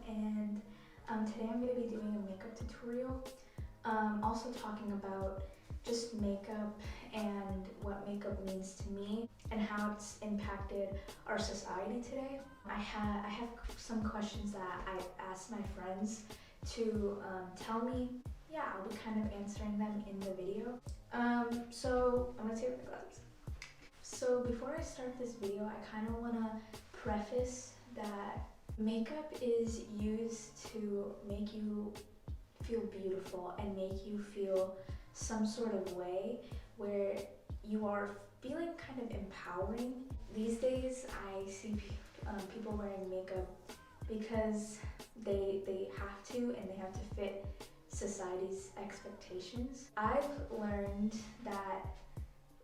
and today I'm going to be doing a makeup tutorial. Also talking about just makeup and what makeup means to me and how it's impacted our society today. I have some questions that I asked my friends to tell me. Yeah, I'll be kind of answering them in the video. So I'm gonna take my glasses. So before I start this video, I kind of want to preface that makeup is used to make you feel beautiful and make you feel some sort of way where you are feeling kind of empowering. These days I see people wearing makeup because they have to, and they have to fit society's expectations. I've learned that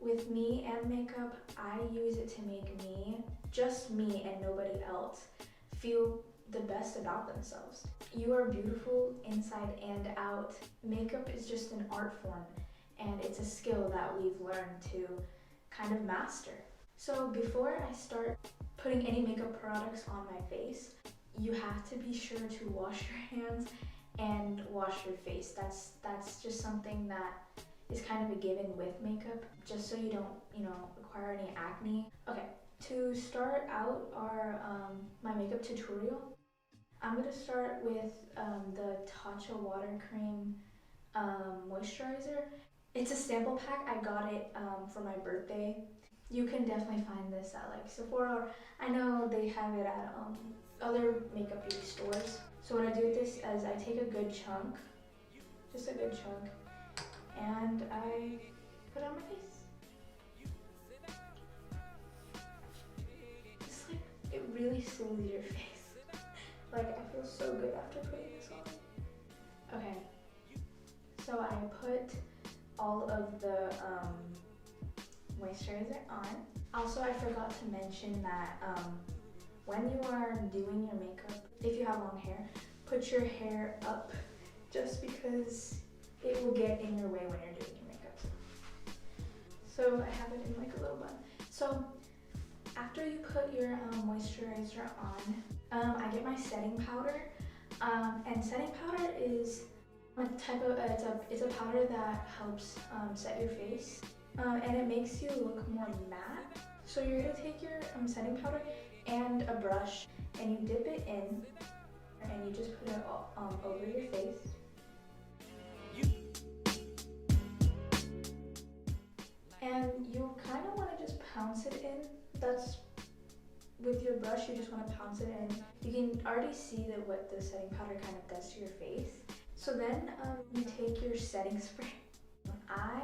with me and makeup, I use it to make me, just me and nobody else, feel the best about themselves. You are beautiful inside and out. Makeup is just an art form, and it's a skill that we've learned to kind of master. So before I start putting any makeup products on my face, you have to be sure to wash your hands and wash your face. That's just something that is kind of a given with makeup, just so you don't, acquire any acne. Okay, to start out my makeup tutorial, I'm gonna start with the Tatcha Water Cream Moisturizer. It's a sample pack. I got it for my birthday. You can definitely find this at like Sephora, or I know they have it at other makeup beauty stores. So what I do with this is I take a good chunk, just a good chunk, and I put it on my face. Just like, it really soothes your face. Like, I feel so good after putting this on. Okay, so I put all of the moisturizer on. Also, I forgot to mention that when you are doing your makeup, if you have long hair, put your hair up, just because it will get in your way when you're doing your makeup. So I have it in like a little bun. So after you put your moisturizer on, I get my setting powder. And setting powder is a type of, it's a powder that helps set your face. And it makes you look more matte. So you're gonna take your setting powder and a brush, and you dip it in, and you just put it over your face. And you kind of want to just pounce it in. That's with your brush, you just want to pounce it in. You can already see that what the setting powder kind of does to your face. So then you take your setting spray. I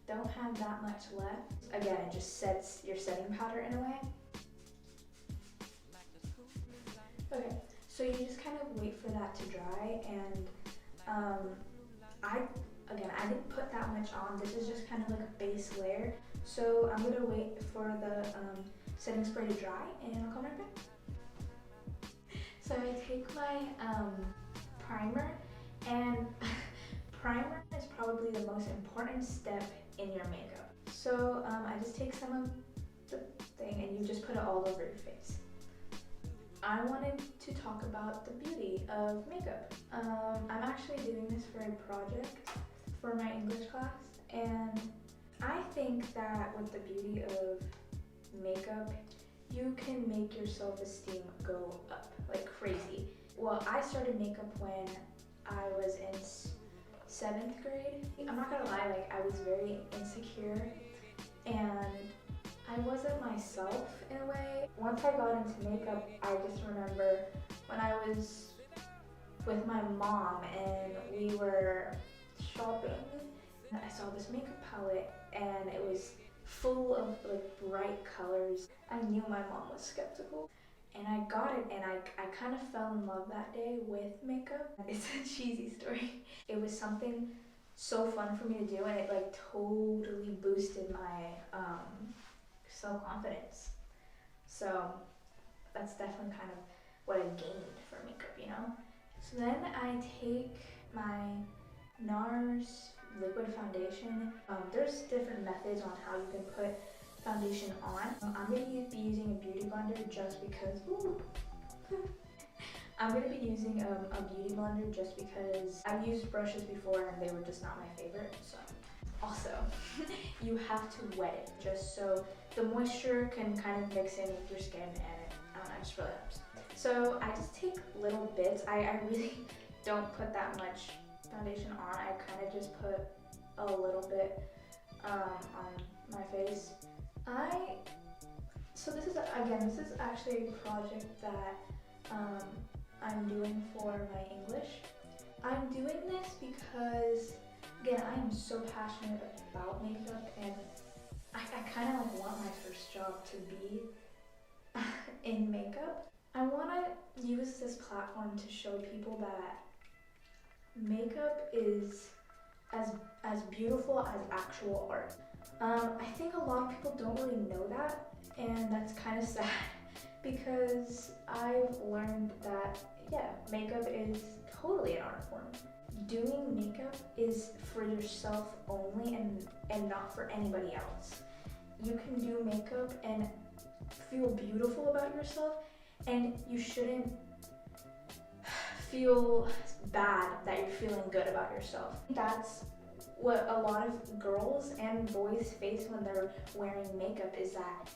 don't have that much left. Again, it just sets your setting powder in a way. Okay, so you just kind of wait for that to dry, and I didn't put that much on. This is just kind of like a base layer. So I'm gonna wait for the setting spray to dry, and I'll come right back. So I take my primer, and primer is probably the most important step in your makeup. So I just take some of the thing, and you just put it all over your face. I wanted to talk about the beauty of makeup. I'm actually doing this for a project for my English class, and I think that with the beauty of makeup, you can make your self-esteem go up like crazy. Well, I started makeup when I was in 7th grade. I'm not gonna lie, like, I was very insecure, and I wasn't myself in a way. Once I got into makeup, I just remember when I was with my mom and we were shopping, I saw this makeup palette and it was full of like bright colors. I knew my mom was skeptical, and I got it, and I kind of fell in love that day with makeup. It's a cheesy story. It was something so fun for me to do, and it like totally boosted my self-confidence. So that's definitely kind of what I gained from makeup. So then I take my NARS liquid foundation. There's different methods on how you can put foundation on. I'm going to be using a beauty blender just because. I'm going to be using a beauty blender just because I've used brushes before and they were just not my favorite. So, also, you have to wet it just so the moisture can kind of mix in with your skin, and it just really helps. So I just take little bits. I really don't put that much foundation on. I kind of just put a little bit on my face. So this is actually a project that I'm doing for my English. I'm doing this because, again, I am so passionate about makeup, and I kind of like want my first job to be in makeup. I want to use this platform to show people that makeup is as beautiful as actual art. I think a lot of people don't really know that, and that's kind of sad because I've learned that, yeah, makeup is totally an art form. Doing makeup is for yourself only and not for anybody else. You can do makeup and feel beautiful about yourself, and you shouldn't feel bad that you're feeling good about yourself. That's what a lot of girls and boys face when they're wearing makeup, is that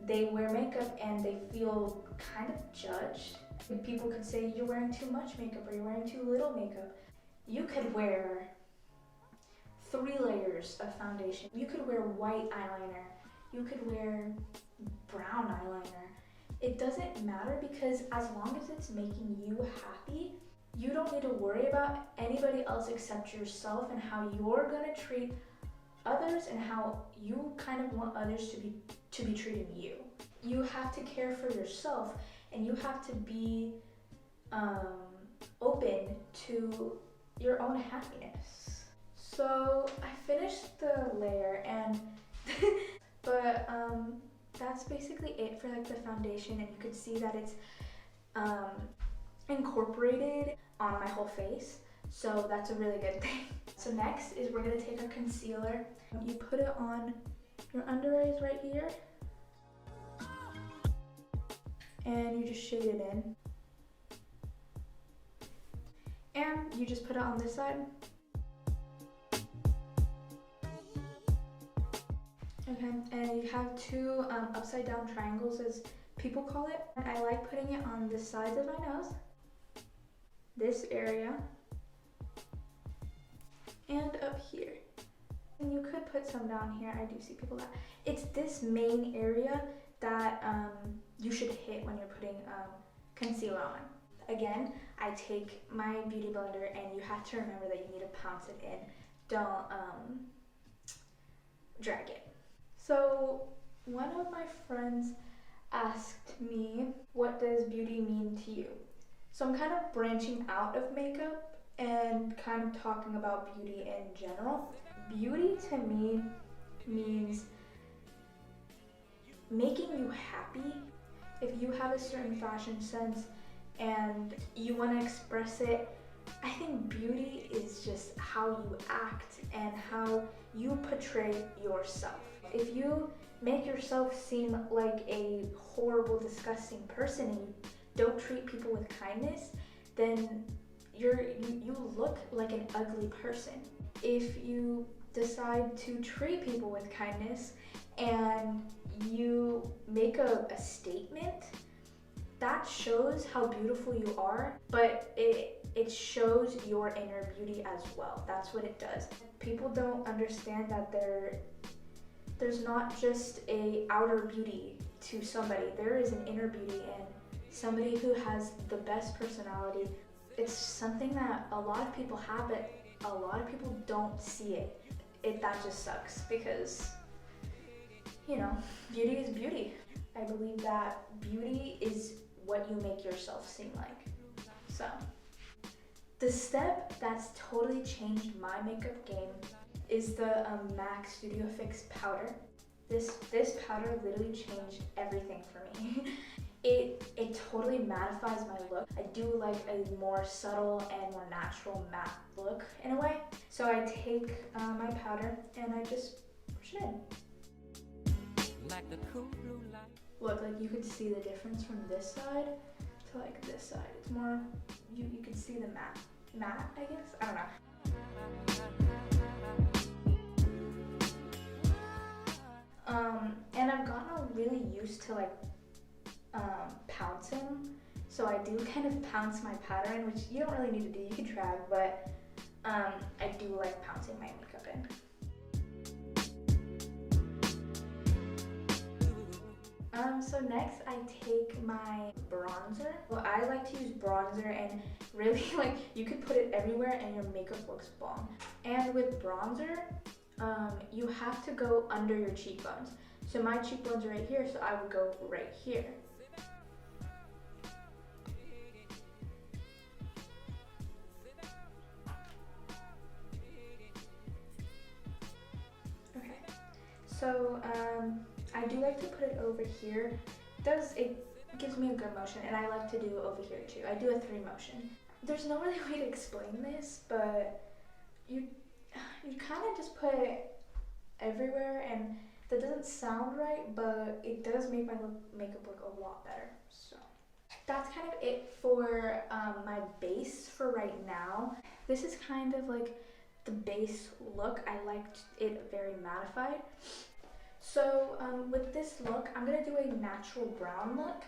they wear makeup and they feel kind of judged. People could say you're wearing too much makeup or you're wearing too little makeup. You could wear 3 layers of foundation. You could wear white eyeliner. You could wear brown eyeliner. It doesn't matter, because as long as it's making you happy, you don't need to worry about anybody else except yourself and how you're gonna treat others and how you kind of want others to be treating you. You have to care for yourself, and you have to be open to your own happiness. So I finished the layer, and but that's basically it for like the foundation, and you can see that it's incorporated on my whole face, so that's a really good thing. So next is we're gonna take our concealer. You put it on your under eyes right here, and you just shade it in, and you just put it on this side. Okay, and you have 2 upside down triangles, as people call it. I like putting it on the sides of my nose, this area, and up here. And you could put some down here. I do see people that. It's this main area that you should hit when you're putting concealer on. Again, I take my beauty blender, and you have to remember that you need to pounce it in. Don't drag it. So one of my friends asked me, what does beauty mean to you? So I'm kind of branching out of makeup and kind of talking about beauty in general. Beauty to me means making you happy. If you have a certain fashion sense and you want to express it, I think beauty is just how you act and how you portray yourself. If you make yourself seem like a horrible, disgusting person and you don't treat people with kindness, then you look like an ugly person. If you decide to treat people with kindness and you make a statement, that shows how beautiful you are, but it shows your inner beauty as well. That's what it does. People don't understand that there's not just a outer beauty to somebody. There is an inner beauty, and somebody who has the best personality. It's something that a lot of people have, but a lot of people don't see it. That just sucks, because, you know, beauty is beauty. I believe that beauty is what you make yourself seem like. So, the step that's totally changed my makeup game is the MAC Studio Fix powder. This powder literally changed everything for me. It totally mattifies my look. I do like a more subtle and more natural matte look in a way. So I take my powder and I just push it in. Look, like you could see the difference from this side to to like this side. It's more, you can see the matte, I guess. I don't know. And I've gotten really used to like pouncing. So I do kind of pounce my pattern, which you don't really need to do, you can try, but I do like pouncing my makeup in. So next I take my bronzer. Well, I like to use bronzer, and really like you could put it everywhere and your makeup looks bomb. And with bronzer, you have to go under your cheekbones. So my cheekbones are right here, so I would go right here. Okay, so I do like to put it over here. It gives me a good motion, and I like to do over here too. I do a 3 motion. There's no really way to explain this, but you kind of just put it everywhere, and that doesn't sound right, but it does make my makeup look a lot better. So that's kind of it for my base for right now. This is kind of like the base look. I liked it very mattified. So with this look, I'm gonna do a natural brown look,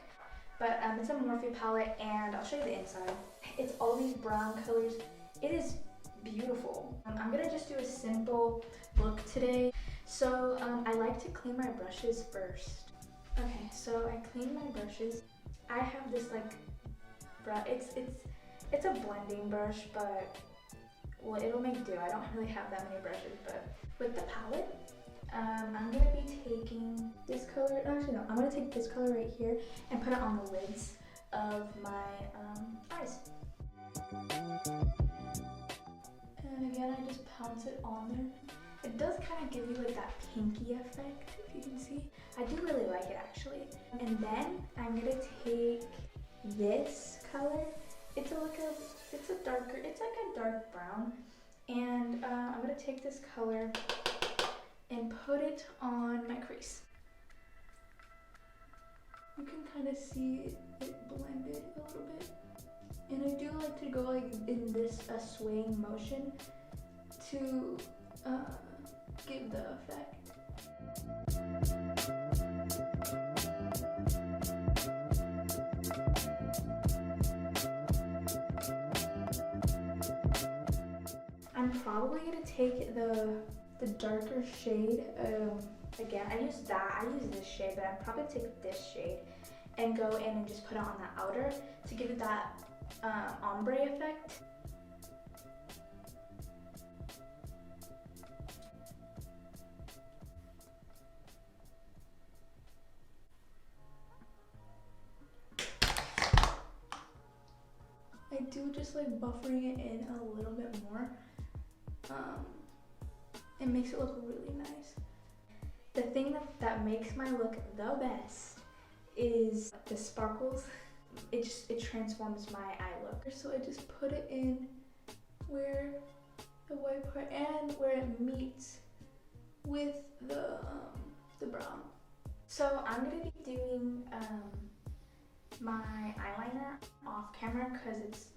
but it's a Morphe palette, and I'll show you the inside. It's all these brown colors. It is beautiful. I'm gonna just do a simple look today. So I like to clean my brushes first. Okay, so I clean my brushes. I have this like brush. It's a blending brush, but well, it'll make do. I don't really have that many brushes, but with the palette, I'm gonna be taking this color. Actually, no, I'm gonna take this color right here and put it on the lids of my eyes. And again, I just pounce it on there. It does kind of give you like that pinky effect, if you can see. I do really like it actually. And then I'm gonna take this color. It's like a dark brown. And I'm gonna take this color and put it on my crease. You can kind of see it blended a little bit. And I do like to go like in this swaying motion to give the effect. I'm probably gonna take the darker shade. Again, I use this shade, but I'm probably take this shade and go in and just put it on the outer to give it that ombre effect. I do just like buffering it in a little bit more. It makes it look really nice. The thing that makes my look the best is the sparkles. It transforms my eye look. So I just put it in where the white part and where it meets with the brown. So I'm gonna be doing my eyeliner off camera because it's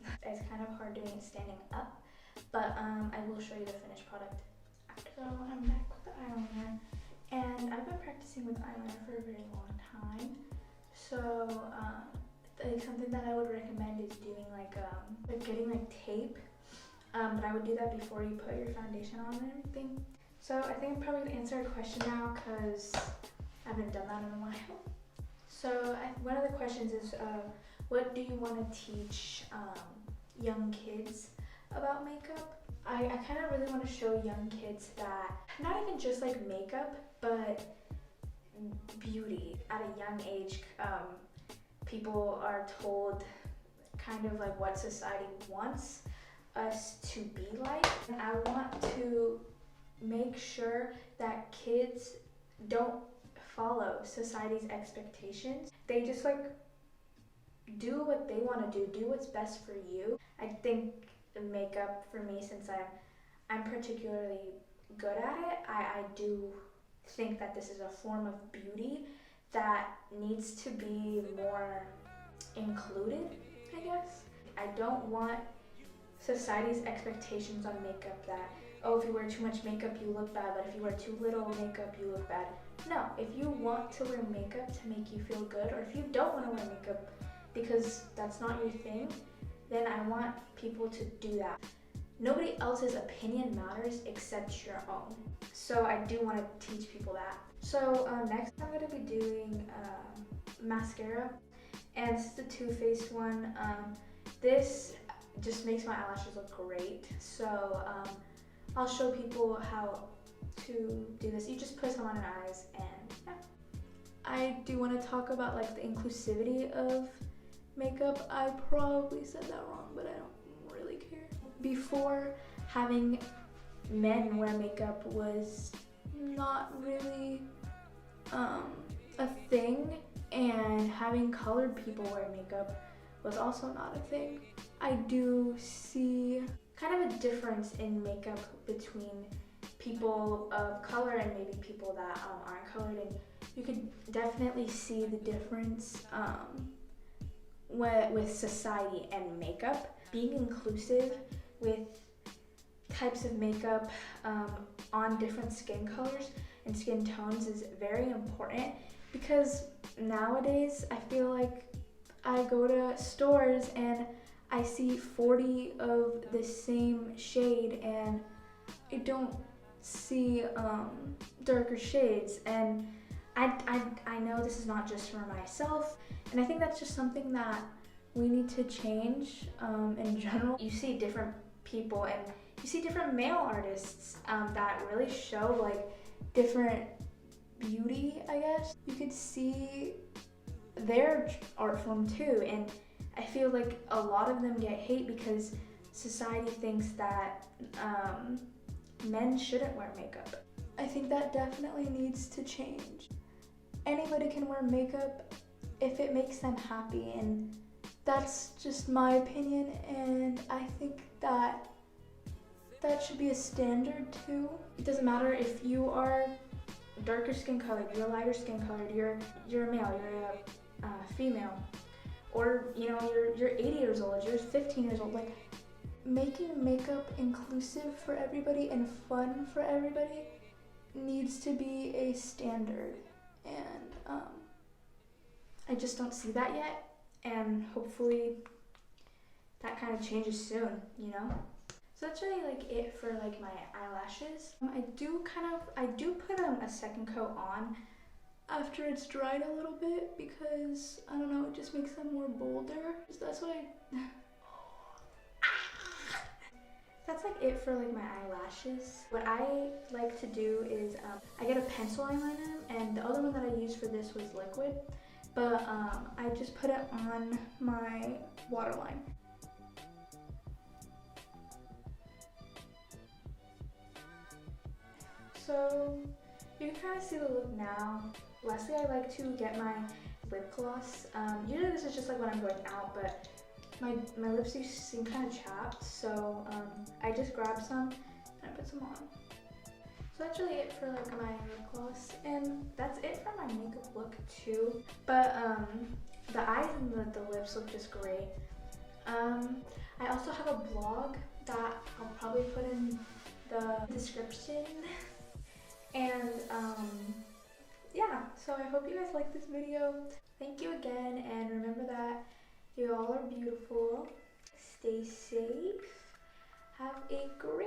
kind of hard doing it standing up, but I will show you the finished product after. So I'm back with the eyeliner, and I've been practicing with eyeliner for a very long time. So like something that I would recommend is doing like getting like tape, but I would do that before you put your foundation on and everything. So I think I'm probably gonna answer a question now because I haven't done that in a while. So one of the questions is, what do you want to teach young kids about makeup? I kind of really want to show young kids that not even just like makeup, but beauty. At a young age, people are told kind of like what society wants us to be like. And I want to make sure that kids don't follow society's expectations. They just like do what they want to do what's best for you. I think makeup for me, since I'm particularly good at it, I do think that this is a form of beauty that needs to be more included, I guess. I don't want society's expectations on makeup that, oh, if you wear too much makeup you look bad, but if you wear too little makeup you look bad. No, if you want to wear makeup to make you feel good, or if you don't want to wear makeup because that's not your thing, then I want people to do that. Nobody else's opinion matters except your own. So I do want to teach people that. So next I'm going to be doing mascara, and this is the Too Faced one. This just makes my eyelashes look great. So I'll show people how to do this. You just put some on your eyes, and yeah. I do want to talk about like the inclusivity of makeup. I probably said that wrong, but I don't really care. Before, having men wear makeup was not really a thing, and having colored people wear makeup was also not a thing. I do see kind of a difference in makeup between people of color and maybe people that aren't colored, and you could definitely see the difference with society and makeup. Being inclusive with types of makeup on different skin colors and skin tones is very important, because nowadays I feel like I go to stores and I see 40 of the same shade and I don't see darker shades, and I know this is not just for myself, and I think that's just something that we need to change in general. You see different people and you see different male artists that really show like different beauty, I guess. You could see their art form too, and I feel like a lot of them get hate because society thinks that men shouldn't wear makeup. I think that definitely needs to change. Anybody can wear makeup if it makes them happy, and that's just my opinion, and I think that that should be a standard too. It doesn't matter if you are darker skin colored, you're lighter skin colored, you're a male, you're a female, or you know, you're 80 years old, you're 15 years old. Like, making makeup inclusive for everybody and fun for everybody needs to be a standard, and I just don't see that yet, and hopefully that kind of changes soon, you know? So that's really like it for like my eyelashes. I do put a second coat on after it's dried a little bit, because I don't know, it just makes them more bolder. That's what That's like it for like my eyelashes. What I like to do is I get a pencil eyeliner, and the other one that I used for this was liquid, but I just put it on my waterline. So you can kind of see the look now. Lastly, I like to get my lip gloss. Usually this is just like when I'm going out, but my lips seem kind of chapped, so I just grabbed some and I put some on. So that's really it for like my lip gloss, and that's it for my makeup look too. But the eyes and the lips look just great. I also have a blog that I'll probably put in the description. And yeah, so I hope you guys like this video. Thank you again, and remember that you all are beautiful. Stay safe. Have a great